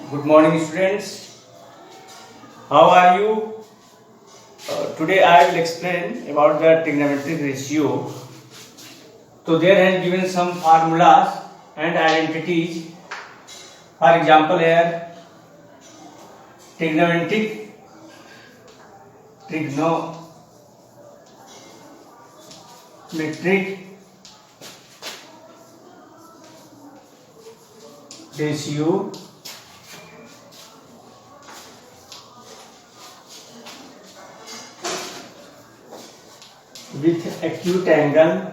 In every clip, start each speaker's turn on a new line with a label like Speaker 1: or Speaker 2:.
Speaker 1: Good morning, students. How are you? Today I will explain about the trigonometric ratio. So there has given some formulas and identities. For example, here trigonometric ratio with acute angle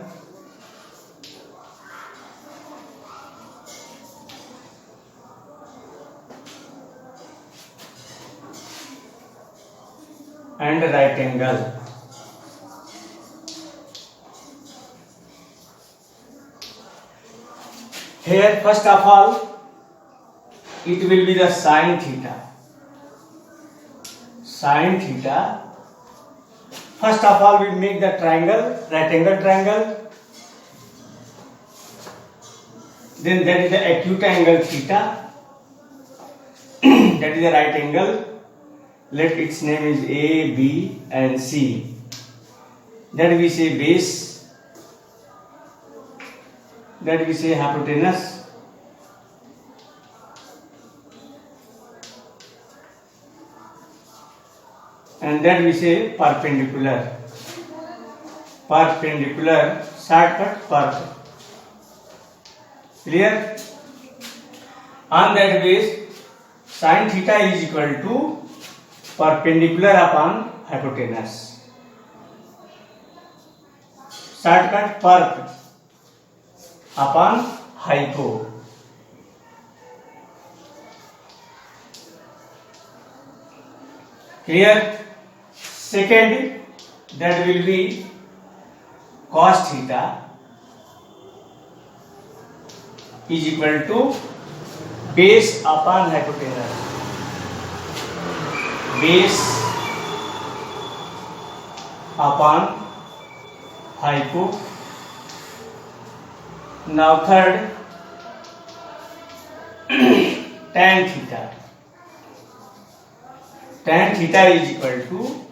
Speaker 1: and right angle. Here first of all it will be the sine theta. Sine theta. First of all we make the triangle, right angle triangle. Then that is the acute angle theta. That is the right angle. Let its name is A, B and C. That we say base. That we say hypotenuse. And that we say perpendicular. Perpendicular, shortcut perp. Clear? On that base, sin theta is equal to perpendicular upon hypotenuse. Shortcut perp upon hypo. Clear? Second, that will be cos theta is equal to base upon hypotenuse. Base upon hypo. Now third, tan theta. Tan theta is equal to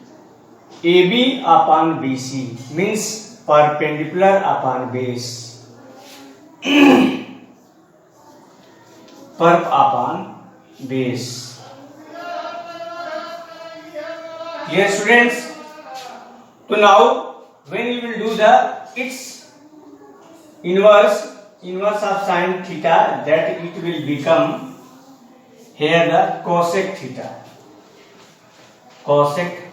Speaker 1: AB upon BC, means perpendicular upon base. Perp upon base. Here students, so now when you will do the its inverse of sin theta, that it will become here the cosec theta. Cosec.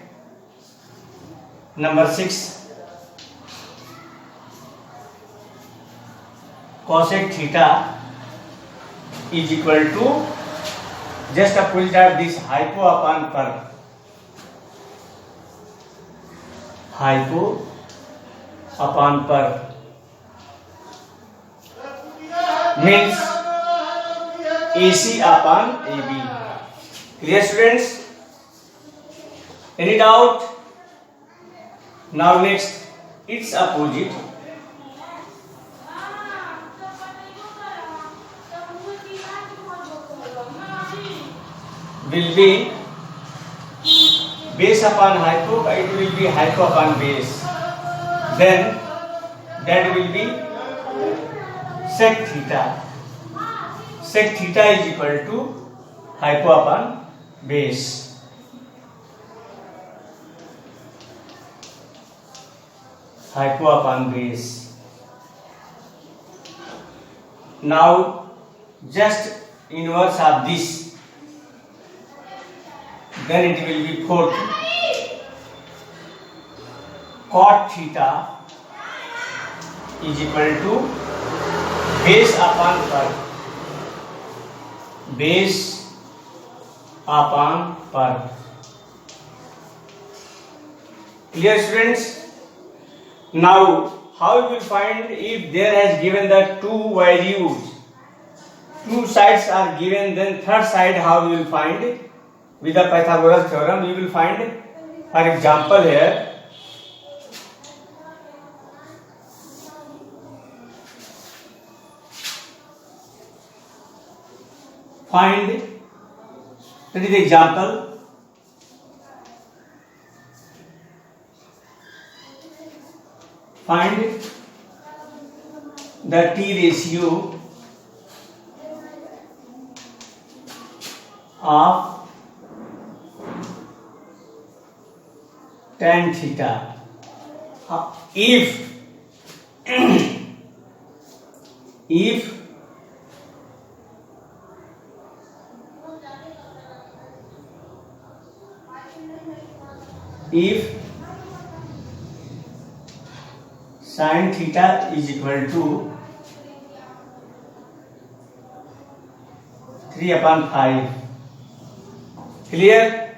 Speaker 1: Number 6, cosec theta is equal to just opposite of this hypo upon perp. Hypo upon perp means AC upon AB. Clear students? Any doubt? Now next, its opposite will be base upon hypo, it will be hypo upon base. Then that will be sec theta. Sec theta is equal to hypo upon base. Hypo upon base. Now just inverse of this, then it will be fourth. Cot theta is equal to base upon perp. Base upon perp. Clear students? Now, how you will find if there has given the two values, two sides are given, then third side how you will find it? With the Pythagoras theorem you will find, for example here, find That is the example. Find the T ratio of tan theta. If sin theta is equal to 3/5. Clear?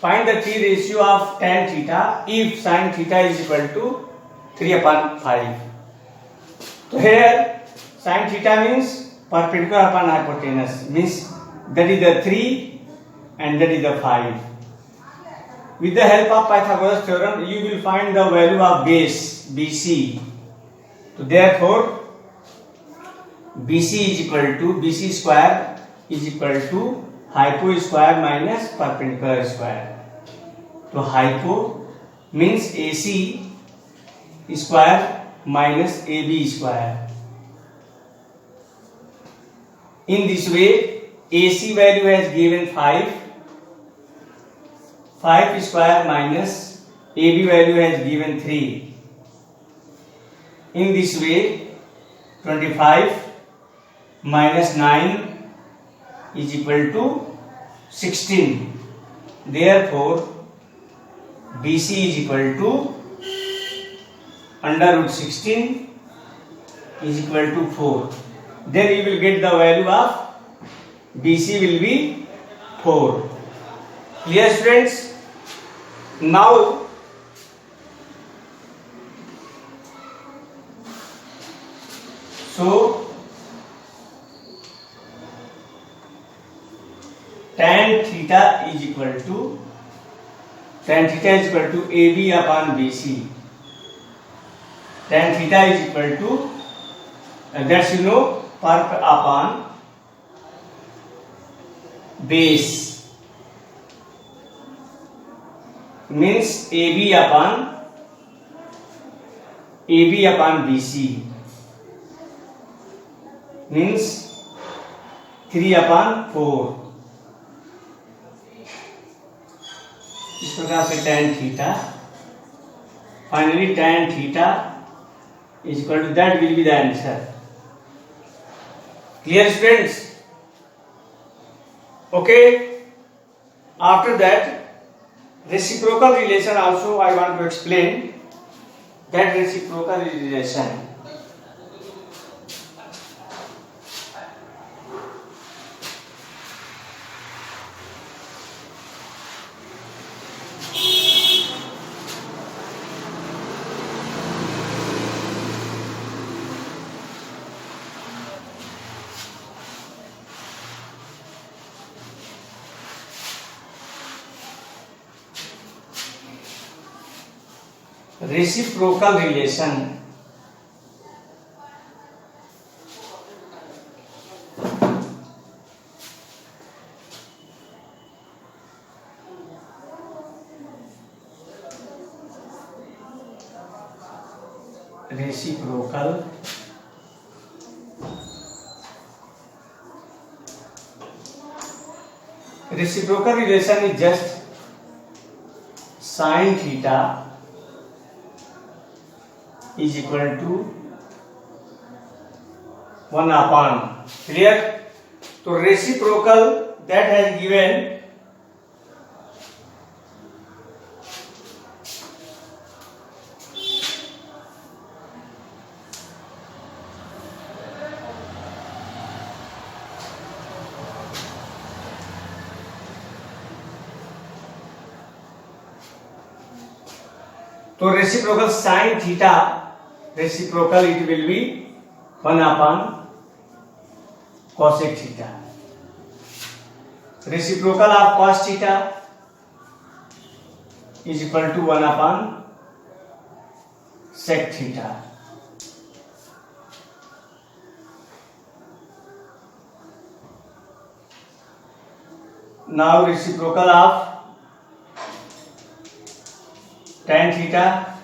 Speaker 1: Find the T ratio of tan theta if sin theta is equal to 3/5. So here sin theta means perpendicular upon hypotenuse, means that is the 3 and that is the 5. With the help of Pythagoras theorem, you will find the value of base BC. So therefore, BC square is equal to hypo square minus perpendicular square. So hypo means AC square minus AB square. In this way, AC value has given 5 square minus AB value has given 3. In this way, 25 minus 9 is equal to 16. Therefore, BC is equal to under root 16 is equal to 4. Then you will get the value of BC will be 4. Clear, students? Now tan theta is equal to AB upon BC. Tan theta is equal to that's perp upon base, means AB upon BC, means 3/4. इस प्रकार से tan theta, finally tan theta is equal to, that will be the answer. Clear, students? Okay. After that, reciprocal relation also I want to explain. That reciprocal relation. Reciprocal relation. Reciprocal relation is just sin theta is equal to 1/. Clear? So reciprocal that has given reciprocal sin theta, reciprocal it will be 1/cosec theta. Reciprocal of cos theta is equal to 1/sec theta. Now reciprocal of tan theta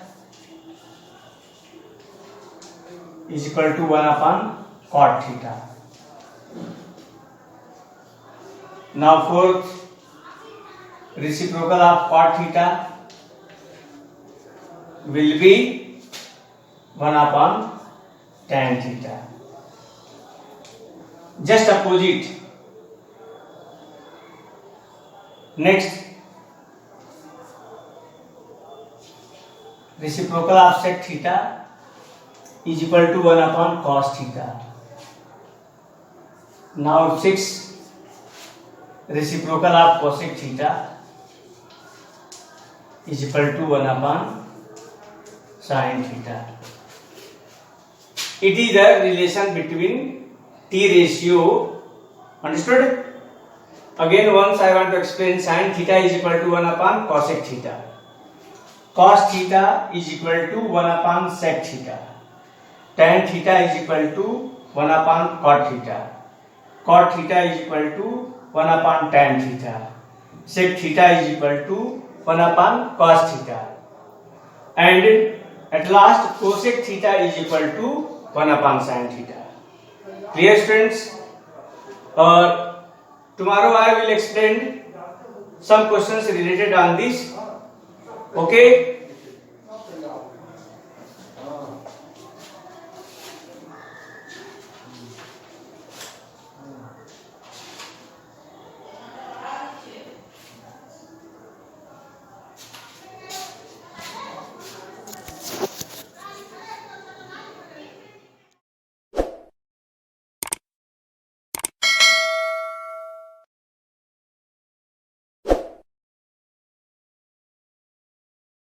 Speaker 1: is equal to 1 upon cot theta. Now fourth, reciprocal of cot theta will be 1 upon tan theta. Just opposite. Next, reciprocal of sec theta is equal to 1 upon cos theta. Now 6, reciprocal of cosec theta is equal to 1 upon sin theta. It is the relation between T ratio. Understood? Again once I want to explain. Sin theta is equal to 1 upon cosec theta. Cos theta is equal to 1 upon sec theta. Tan theta is equal to 1 upon cot theta. Cot theta is equal to 1 upon tan theta. Sec theta is equal to 1 upon cos theta. And at last cosec theta is equal to 1 upon sin theta. Clear students? Tomorrow I will explain some questions related on this. Okay.